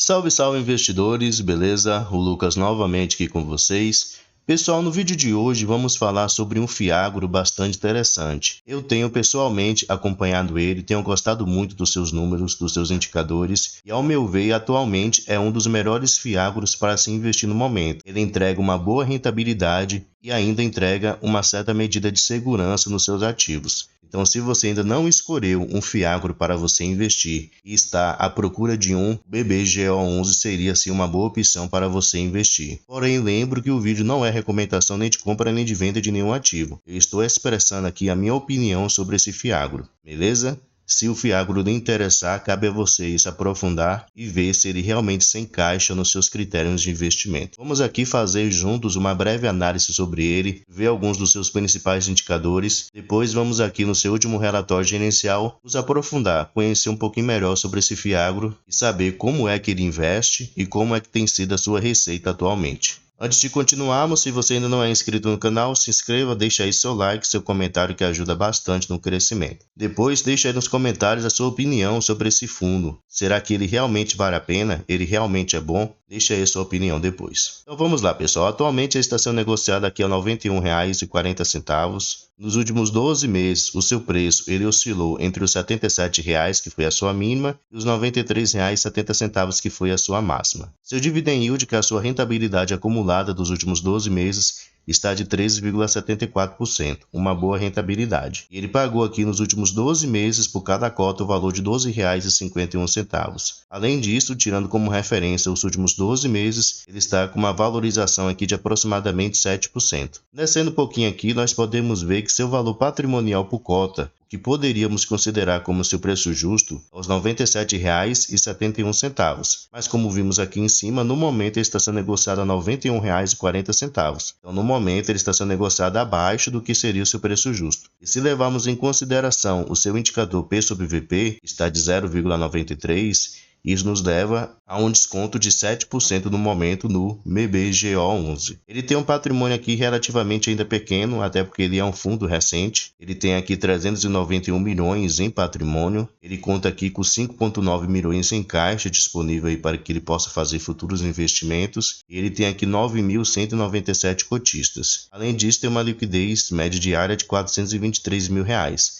Salve, salve investidores, beleza? O Lucas novamente aqui com vocês. Pessoal, no vídeo de hoje vamos falar sobre um Fiagro bastante interessante. Eu tenho pessoalmente acompanhado ele, tenho gostado muito dos seus números, dos seus indicadores e ao meu ver atualmente é um dos melhores Fiagros para se investir no momento. Ele entrega uma boa rentabilidade e ainda entrega uma certa medida de segurança nos seus ativos. Então, se você ainda não escolheu um Fiagro para você investir e está à procura de um, BBGO11 seria sim uma boa opção para você investir. Porém, lembro que o vídeo não é recomendação nem de compra nem de venda de nenhum ativo. Eu estou expressando aqui a minha opinião sobre esse Fiagro, beleza? Se o Fiagro lhe interessar, cabe a você se aprofundar e ver se ele realmente se encaixa nos seus critérios de investimento. Vamos aqui fazer juntos uma breve análise sobre ele, ver alguns dos seus principais indicadores. Depois vamos aqui no seu último relatório gerencial nos aprofundar, conhecer um pouquinho melhor sobre esse Fiagro e saber como é que ele investe e como é que tem sido a sua receita atualmente. Antes de continuarmos, se você ainda não é inscrito no canal, se inscreva, deixa aí seu like, seu comentário que ajuda bastante no crescimento. Depois, deixa aí nos comentários a sua opinião sobre esse fundo. Será que ele realmente vale a pena? Ele realmente é bom? Deixa aí a sua opinião depois. Então vamos lá, pessoal. Atualmente ele está sendo negociado aqui a R$ 91,40. Nos últimos 12 meses, o seu preço ele oscilou entre os R$ 77,00, que foi a sua mínima, e os R$ 93,70, que foi a sua máxima. Seu dividend yield, que é a sua rentabilidade acumulada dos últimos 12 meses, está de 13,74%, uma boa rentabilidade. E ele pagou aqui nos últimos 12 meses por cada cota o valor de R$ 12,51. Além disso, tirando como referência os últimos 12 meses, ele está com uma valorização aqui de aproximadamente 7%. Descendo um pouquinho aqui, nós podemos ver que seu valor patrimonial por cota, que poderíamos considerar como seu preço justo, aos R$ 97,71. Mas como vimos aqui em cima, no momento ele está sendo negociado a R$ 91,40. Então, no momento ele está sendo negociado abaixo do que seria o seu preço justo. E se levarmos em consideração o seu indicador P/VP, está de 0,93, isso nos leva a um desconto de 7% no momento no BBGO11. Ele tem um patrimônio aqui relativamente ainda pequeno, até porque ele é um fundo recente. Ele tem aqui 391 milhões em patrimônio. Ele conta aqui com 5,9 milhões em caixa disponível aí para que ele possa fazer futuros investimentos. E ele tem aqui 9.197 cotistas. Além disso, tem uma liquidez média diária de R$ 423 mil.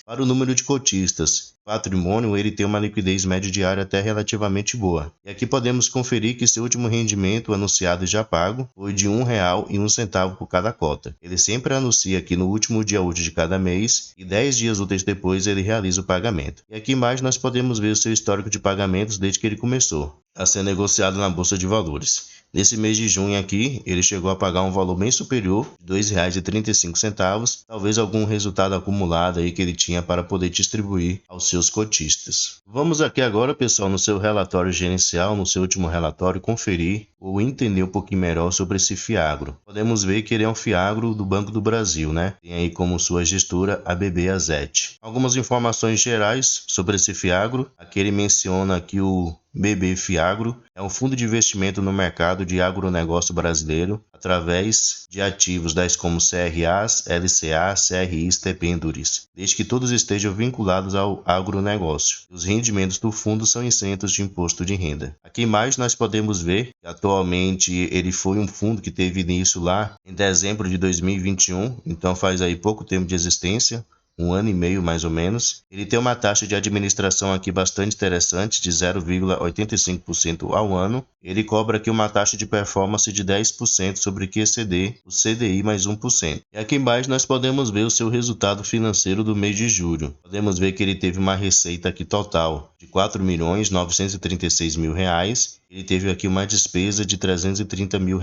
Para o número de cotistas, patrimônio, ele tem uma liquidez média diária até relativamente boa. E aqui podemos conferir que seu último rendimento anunciado e já pago foi de R$ 1,01 por cada cota. Ele sempre anuncia aqui no último dia útil de cada mês e 10 dias úteis depois ele realiza o pagamento. E aqui embaixo nós podemos ver o seu histórico de pagamentos desde que ele começou a ser negociado na Bolsa de Valores. Nesse mês de junho aqui, ele chegou a pagar um valor bem superior, de R$ 2,35, talvez algum resultado acumulado aí que ele tinha para poder distribuir aos seus cotistas. Vamos aqui agora, pessoal, no seu relatório gerencial, no seu último relatório, conferir ou entender um pouquinho melhor sobre esse Fiagro. Podemos ver que ele é um Fiagro do Banco do Brasil, né? Tem aí como sua gestora a BB Asset. Algumas informações gerais sobre esse Fiagro. Aqui ele menciona que o BB Fiagro é um fundo de investimento no mercado de agronegócio brasileiro através de ativos tais como CRAs, LCA, CRIs, debêntures, desde que todos estejam vinculados ao agronegócio. Os rendimentos do fundo são isentos de imposto de renda. Aqui mais nós podemos ver que atualmente ele foi um fundo que teve início lá em dezembro de 2021, então faz aí pouco tempo de existência. Um ano e meio mais ou menos. Ele tem uma taxa de administração aqui bastante interessante, de 0,85% ao ano. Ele cobra aqui uma taxa de performance de 10% sobre QCD, o CDI mais 1%. E aqui embaixo nós podemos ver o seu resultado financeiro do mês de julho. Podemos ver que ele teve uma receita aqui total de R$ 4.936.000. Ele teve aqui uma despesa de R$ 330 mil.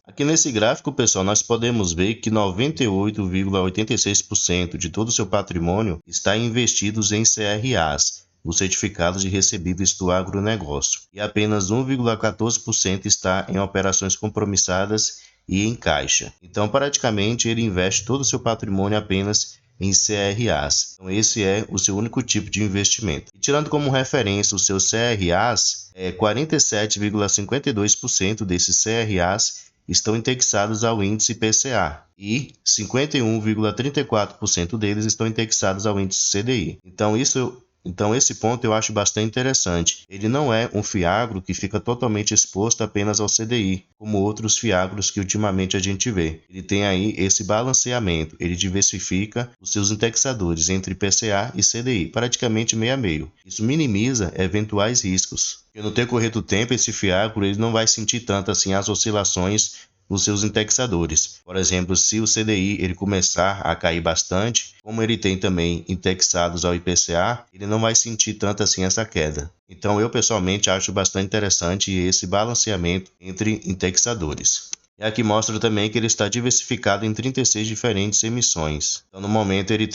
Aqui nesse gráfico, pessoal, nós podemos ver que 98,86% de todo o seu patrimônio está investidos em CRAs, os certificados de recebíveis do agronegócio, e apenas 1,14% está em operações compromissadas e em caixa. Então, praticamente, ele investe todo o seu patrimônio apenas em CRAs. Então, esse é o seu único tipo de investimento. E tirando como referência os seus CRAs, 47,52% desses CRAs estão indexados ao índice IPCA e 51,34% deles estão indexados ao índice CDI. Então, isso Então esse ponto eu acho bastante interessante. Ele não é um fiagro que fica totalmente exposto apenas ao CDI, como outros fiagros que ultimamente a gente vê. Ele tem aí esse balanceamento, ele diversifica os seus indexadores entre IPCA e CDI, praticamente meio a meio. Isso minimiza eventuais riscos. E no decorrer do tempo, esse fiagro ele não vai sentir tanto assim as oscilações nos seus indexadores. Por exemplo, se o CDI ele começar a cair bastante, como ele tem também indexados ao IPCA, ele não vai sentir tanto assim essa queda. Então eu pessoalmente acho bastante interessante esse balanceamento entre indexadores. E aqui mostra também que ele está diversificado em 36 diferentes emissões. Então no momento ele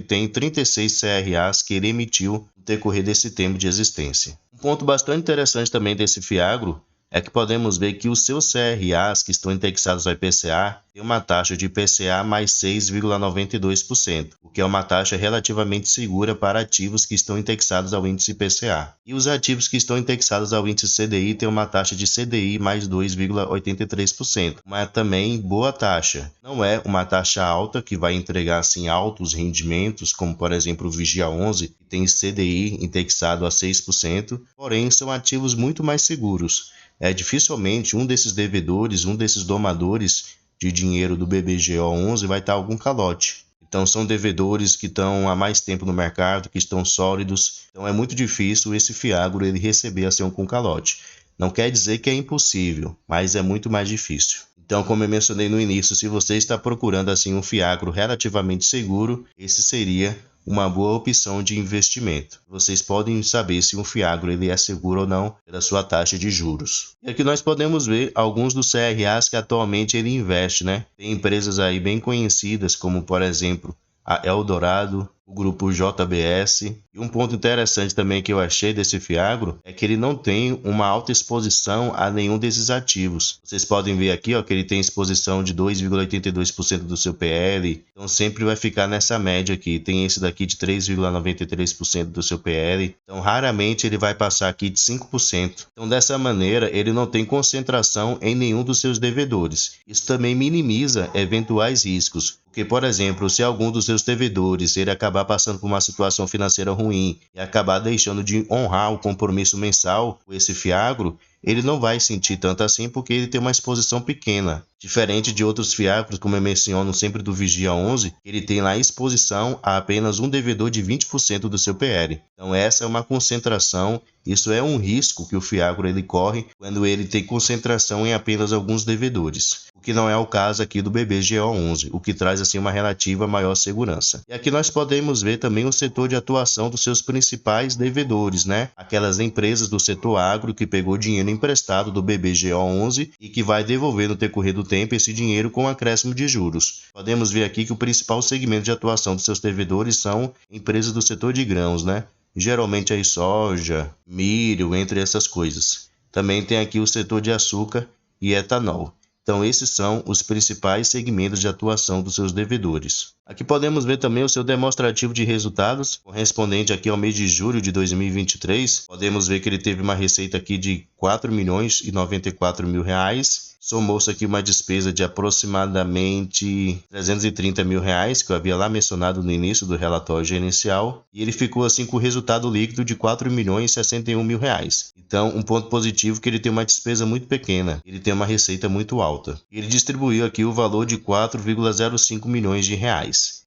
tem 36 CRAs que ele emitiu no decorrer desse tempo de existência. Um ponto bastante interessante também desse fiagro é que podemos ver que os seus CRAs que estão indexados ao IPCA têm uma taxa de IPCA mais 6,92%, o que é uma taxa relativamente segura para ativos que estão indexados ao índice IPCA. E os ativos que estão indexados ao índice CDI têm uma taxa de CDI mais 2,83%, uma também boa taxa. Não é uma taxa alta que vai entregar assim altos rendimentos, como por exemplo o Vigia 11, que tem CDI indexado a 6%, porém são ativos muito mais seguros. Dificilmente um desses devedores, um desses domadores de dinheiro do BBGO11 vai estar algum calote. Então são devedores que estão há mais tempo no mercado, que estão sólidos. Então é muito difícil esse fiagro ele receber assim com calote. Não quer dizer que é impossível, mas é muito mais difícil. Então, como eu mencionei no início, se você está procurando assim um fiagro relativamente seguro, esse seria uma boa opção de investimento. Vocês podem saber se um fiagro ele é seguro ou não pela sua taxa de juros. E aqui nós podemos ver alguns dos CRAs que atualmente ele investe, né? Tem empresas aí bem conhecidas, como por exemplo a Eldorado, o grupo JBS. E um ponto interessante também que eu achei desse fiagro é que ele não tem uma alta exposição a nenhum desses ativos. Vocês podem ver aqui que ele tem exposição de 2,82% do seu PL, então sempre vai ficar nessa média aqui. Tem esse daqui de 3,93% do seu PL, então raramente ele vai passar aqui de 5%. Então dessa maneira ele não tem concentração em nenhum dos seus devedores. Isso também minimiza eventuais riscos. Porque, por exemplo, se algum dos seus devedores ele acabar passando por uma situação financeira ruim e acabar deixando de honrar o compromisso mensal com esse fiagro, ele não vai sentir tanto assim porque ele tem uma exposição pequena. Diferente de outros fiagros, como eu menciono sempre do Vigia 11, ele tem lá exposição a apenas um devedor de 20% do seu PL. Então essa é uma concentração, isso é um risco que o fiagro ele corre quando ele tem concentração em apenas alguns devedores. O que não é o caso aqui do BBGO11, o que traz assim uma relativa maior segurança. E aqui nós podemos ver também o setor de atuação dos seus principais devedores, né? Aquelas empresas do setor agro que pegou dinheiro emprestado do BBGO11 e que vai devolver no decorrer do tempo esse dinheiro com acréscimo de juros. Podemos ver aqui que o principal segmento de atuação dos seus devedores são empresas do setor de grãos, né? Geralmente aí soja, milho, entre essas coisas. Também tem aqui o setor de açúcar e etanol. Então, esses são os principais segmentos de atuação dos seus devedores. Aqui podemos ver também o seu demonstrativo de resultados, correspondente aqui ao mês de julho de 2023. Podemos ver que ele teve uma receita aqui de R$ 4.094.000. Somou-se aqui uma despesa de aproximadamente R$ 330 mil, que eu havia lá mencionado no início do relatório gerencial, e ele ficou assim com o resultado líquido de R$ 4.061.000. Então, um ponto positivo é que ele tem uma despesa muito pequena, ele tem uma receita muito alta. Ele distribuiu aqui o valor de R$ 4,05 milhões.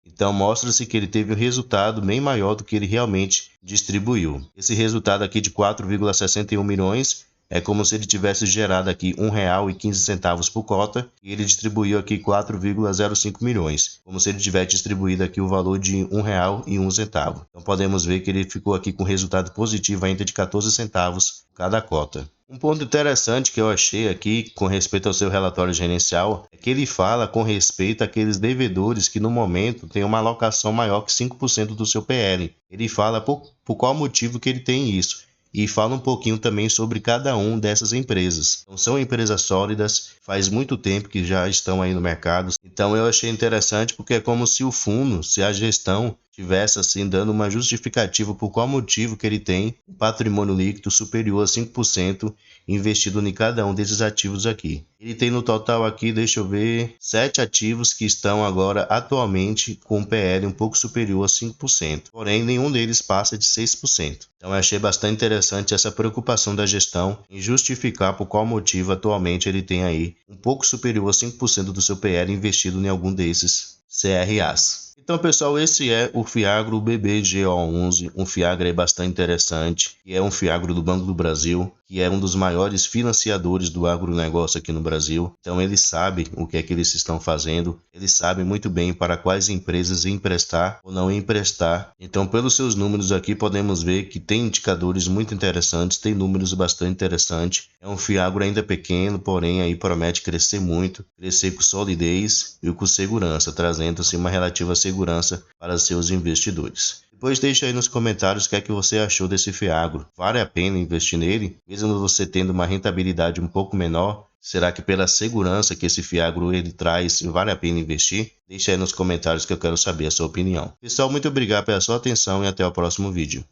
Então, mostra-se que ele teve um resultado bem maior do que ele realmente distribuiu. Esse resultado aqui de 4,61 milhões é como se ele tivesse gerado aqui R$ 1,15 por cota e ele distribuiu aqui 4,05 milhões, como se ele tivesse distribuído aqui o valor de R$ 1,01. Então podemos ver que ele ficou aqui com resultado positivo ainda de 14 centavos cada cota. Um ponto interessante que eu achei aqui com respeito ao seu relatório gerencial é que ele fala com respeito àqueles devedores que no momento têm uma alocação maior que 5% do seu PL. Ele fala por qual motivo que ele tem isso. E fala um pouquinho também sobre cada um dessas empresas. Então, são empresas sólidas, faz muito tempo que já estão aí no mercado. Então eu achei interessante porque é como se o fundo, se a gestão tivesse assim dando uma justificativa por qual motivo que ele tem um patrimônio líquido superior a 5% investido em cada um desses ativos aqui. Ele tem no total aqui, deixa eu ver, 7 ativos que estão agora atualmente com um PL um pouco superior a 5%, porém nenhum deles passa de 6%. Então eu achei bastante interessante essa preocupação da gestão em justificar por qual motivo atualmente ele tem aí um pouco superior a 5% do seu PL investido em algum desses CRAs. Então, pessoal, esse é o Fiagro BBGO11, um Fiagro aí bastante interessante, que é um Fiagro do Banco do Brasil, que é um dos maiores financiadores do agronegócio aqui no Brasil. Então, eles sabem o que é que eles estão fazendo, eles sabem muito bem para quais empresas emprestar ou não emprestar. Então, pelos seus números aqui, podemos ver que tem indicadores muito interessantes, tem números bastante interessantes. É um Fiagro ainda pequeno, porém aí promete crescer muito, crescer com solidez e com segurança, trazendo-se uma relativa segurança para seus investidores. Depois deixa aí nos comentários o que é que você achou desse Fiagro. Vale a pena investir nele? Mesmo você tendo uma rentabilidade um pouco menor, será que pela segurança que esse Fiagro ele traz, vale a pena investir? Deixa aí nos comentários que eu quero saber a sua opinião. Pessoal, muito obrigado pela sua atenção e até o próximo vídeo.